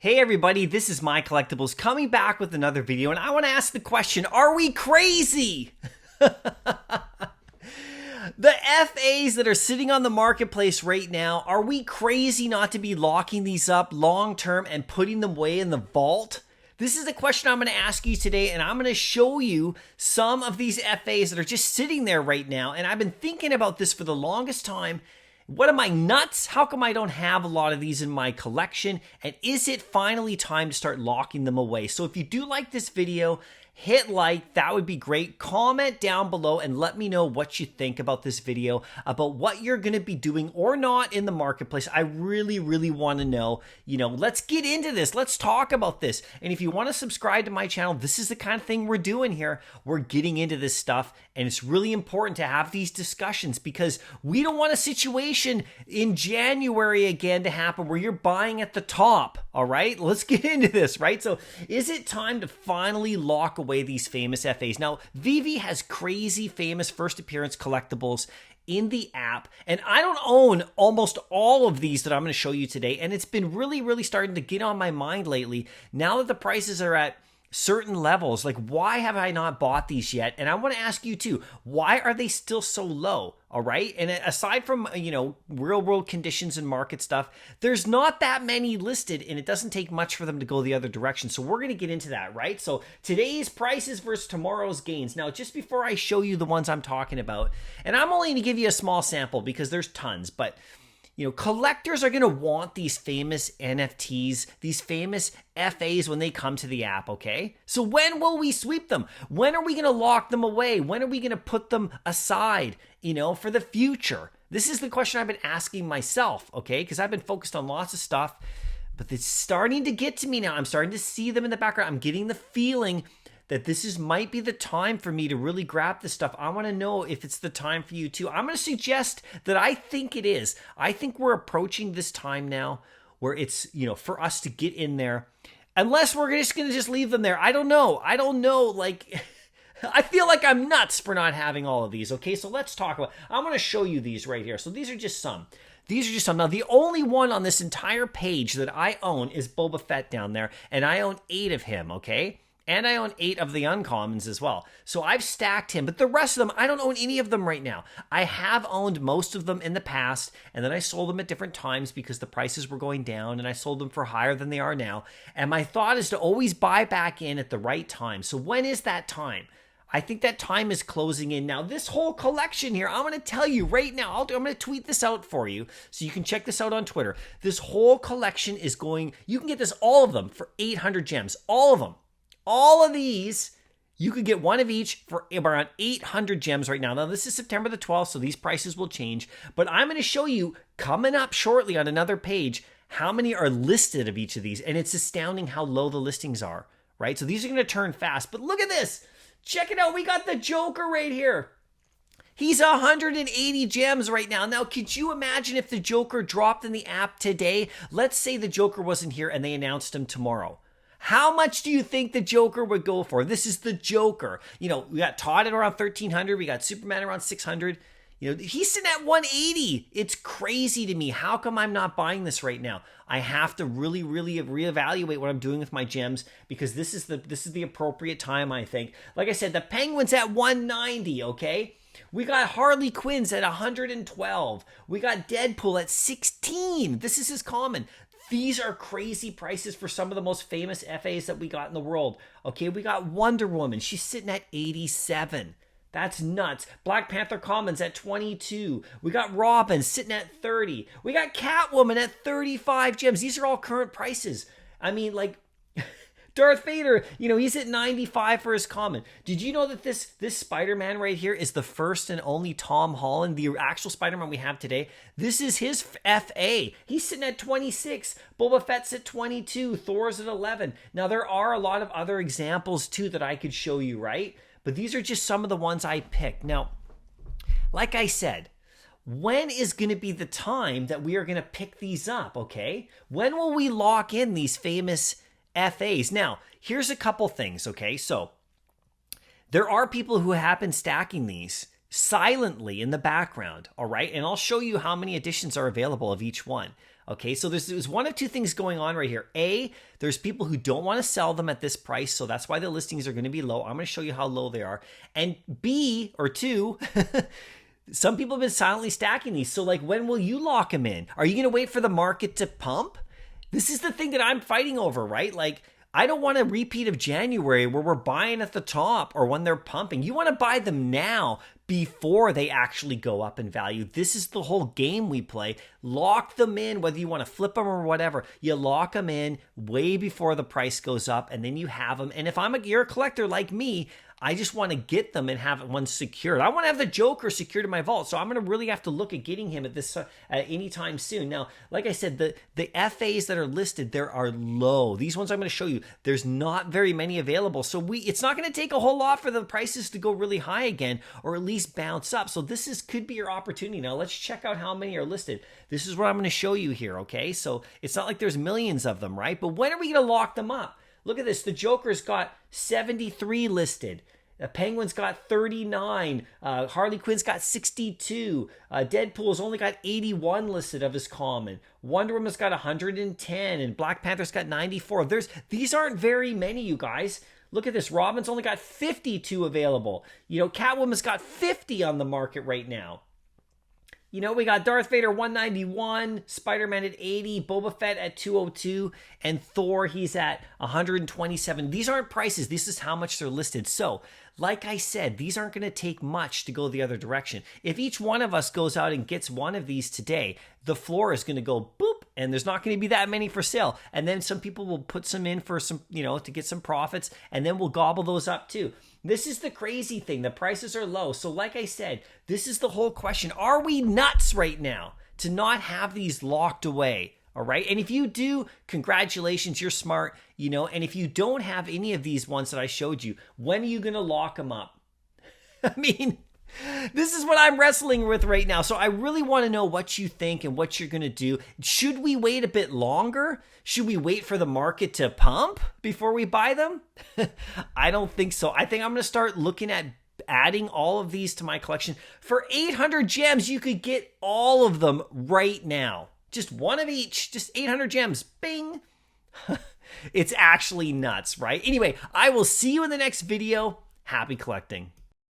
Hey everybody, this is MyCollectables coming back with another video, and I want to ask the question, are we crazy? The FAs that are sitting on the marketplace right now, are we crazy not to be locking these up long term and putting them away in the vault? This is the question I'm going to ask you today, and I'm going to show you some of these FAs that are just sitting there right now, and I've been thinking about this for the longest time. What am I, nuts? How come I don't have a lot of these in my collection? And is it finally time to start locking them away? So if you do like this video, hit like, that would be great. Comment down below and let me know what you think about this video, about what you're going to be doing or not in the marketplace. I really want to know. Let's get into this. Let's talk about this. And if you want to subscribe to my channel, this is the kind of thing we're doing here. We're getting into this stuff, and it's really important to have these discussions because we don't want a situation in January again to happen where you're buying at the top. All right, let's get into this, right? So is it time to finally lock away these famous FAs? Now, VEVE has crazy famous first appearance collectibles in the app, and I don't own almost all of these that I'm going to show you today, and it's been really starting to get on my mind lately now that the prices are at certain levels. Like, why have I not bought these yet? And I want to ask you too, why are they still so low? All right. And aside from, real world conditions and market stuff, there's not that many listed, and it doesn't take much for them to go the other direction. So we're going to get into that, right? So today's prices versus tomorrow's gains. Now, just before I show you the ones I'm talking about, and I'm only going to give you a small sample because there's tons, but collectors are going to want these famous NFTs, these famous FAs when they come to the app, okay? So when will we sweep them? When are we going to lock them away? When are we going to put them aside, for the future? This is the question I've been asking myself, okay? Because I've been focused on lots of stuff, but it's starting to get to me now. I'm starting to see them in the background. I'm getting the feeling that this might be the time for me to really grab this stuff. I want to know if it's the time for you too. I'm going to suggest that I think it is. I think we're approaching this time now where it's, for us to get in there. Unless we're just going to leave them there. I don't know. Like, I feel like I'm nuts for not having all of these. Okay, so let's talk about, I'm going to show you these right here. So these are just some. Now, the only one on this entire page that I own is Boba Fett down there, and I own 8 of him, okay? And I own 8 of the uncommons as well. So I've stacked him, but the rest of them, I don't own any of them right now. I have owned most of them in the past, and then I sold them at different times because the prices were going down, and I sold them for higher than they are now. And my thought is to always buy back in at the right time. So when is that time? I think that time is closing in now. This whole collection here, I'm going to tell you right now, I'm going to tweet this out for you so you can check this out on Twitter. This whole collection is going, you can get this, all of them, for 800 gems. All of them. All of these, you could get one of each for around 800 gems right now. Now, this is September the 12th, so these prices will change. But I'm going to show you, coming up shortly on another page, how many are listed of each of these. And it's astounding how low the listings are, right? So these are going to turn fast. But look at this. Check it out. We got the Joker right here. He's 180 gems right now. Now, could you imagine if the Joker dropped in the app today? Let's say the Joker wasn't here and they announced him tomorrow. How much do you think the Joker would go for? This is the Joker. We got Todd at around 1,300. We got Superman around 600. He's sitting at 180. It's crazy to me. How come I'm not buying this right now? I have to really reevaluate what I'm doing with my gems because this is the appropriate time, I think. Like I said, the Penguin's at 190, okay? We got Harley Quinn's at 112. We got Deadpool at 16. This is his common. These are crazy prices for some of the most famous FAs that we got in the world. Okay, we got Wonder Woman. She's sitting at 87. That's nuts. Black Panther Commons at 22. We got Robin sitting at 30. We got Catwoman at 35 gems. These are all current prices. I mean, like, Darth Vader, he's at 95 for his common. Did you know that this Spider-Man right here is the first and only Tom Holland, the actual Spider-Man we have today? This is his FA. He's sitting at 26. Boba Fett's at 22. Thor's at 11. Now, there are a lot of other examples, too, that I could show you, right? But these are just some of the ones I picked. Now, like I said, when is going to be the time that we are going to pick these up, okay? When will we lock in these famous FAs? Now, here's a couple things, okay? So, there are people who have been stacking these silently in the background, all right? And I'll show you how many editions are available of each one. Okay, so there's one of two things going on right here. A, there's people who don't want to sell them at this price, so that's why the listings are going to be low. I'm going to show you how low they are. And B, or two, some people have been silently stacking these. So like, when will you lock them in? Are you going to wait for the market to pump? This is the thing that I'm fighting over, right? Like, I don't want a repeat of January where we're buying at the top or when they're pumping. You want to buy them now before they actually go up in value. This is the whole game we play. Lock them in, whether you want to flip them or whatever. You lock them in way before the price goes up, and then you have them. And if you're a collector like me, I just want to get them and have one secured. I want to have the Joker secured in my vault, so I'm going to really have to look at getting him at this anytime soon. Now, like I said, the FAs that are listed, there are low. These ones I'm going to show you, there's not very many available. So it's not going to take a whole lot for the prices to go really high again, or at least bounce up. So this could be your opportunity. Now, let's check out how many are listed. This is what I'm going to show you here, okay? So it's not like there's millions of them, right? But when are we going to lock them up? Look at this. The Joker's got 73 listed. Penguin's got 39. Harley Quinn's got 62. Deadpool's only got 81 listed of his common. Wonder Woman's got 110. And Black Panther's got 94. These aren't very many, you guys. Look at this. Robin's only got 52 available. You know, Catwoman's got 50 on the market right now. You know, we got Darth Vader 191, Spider-Man at 80, Boba Fett at 202, and Thor, he's at 127. These aren't prices. This is how much they're listed. So, like I said, these aren't going to take much to go the other direction. If each one of us goes out and gets one of these today, the floor is going to go boop, and there's not going to be that many for sale. And then some people will put some in for some, to get some profits, and then we'll gobble those up too. This is the crazy thing. The prices are low. So like I said, this is the whole question. Are we nuts right now to not have these locked away? All right. And if you do, congratulations, you're smart, and if you don't have any of these ones that I showed you, when are you going to lock them up? I mean, this is what I'm wrestling with right now. So I really want to know what you think and what you're going to do. Should we wait a bit longer? Should we wait for the market to pump before we buy them? I don't think so. I think I'm going to start looking at adding all of these to my collection. For 800 gems, you could get all of them right now. Just one of each, just 800 gems. Bing. It's actually nuts, right? Anyway, I will see you in the next video. Happy collecting.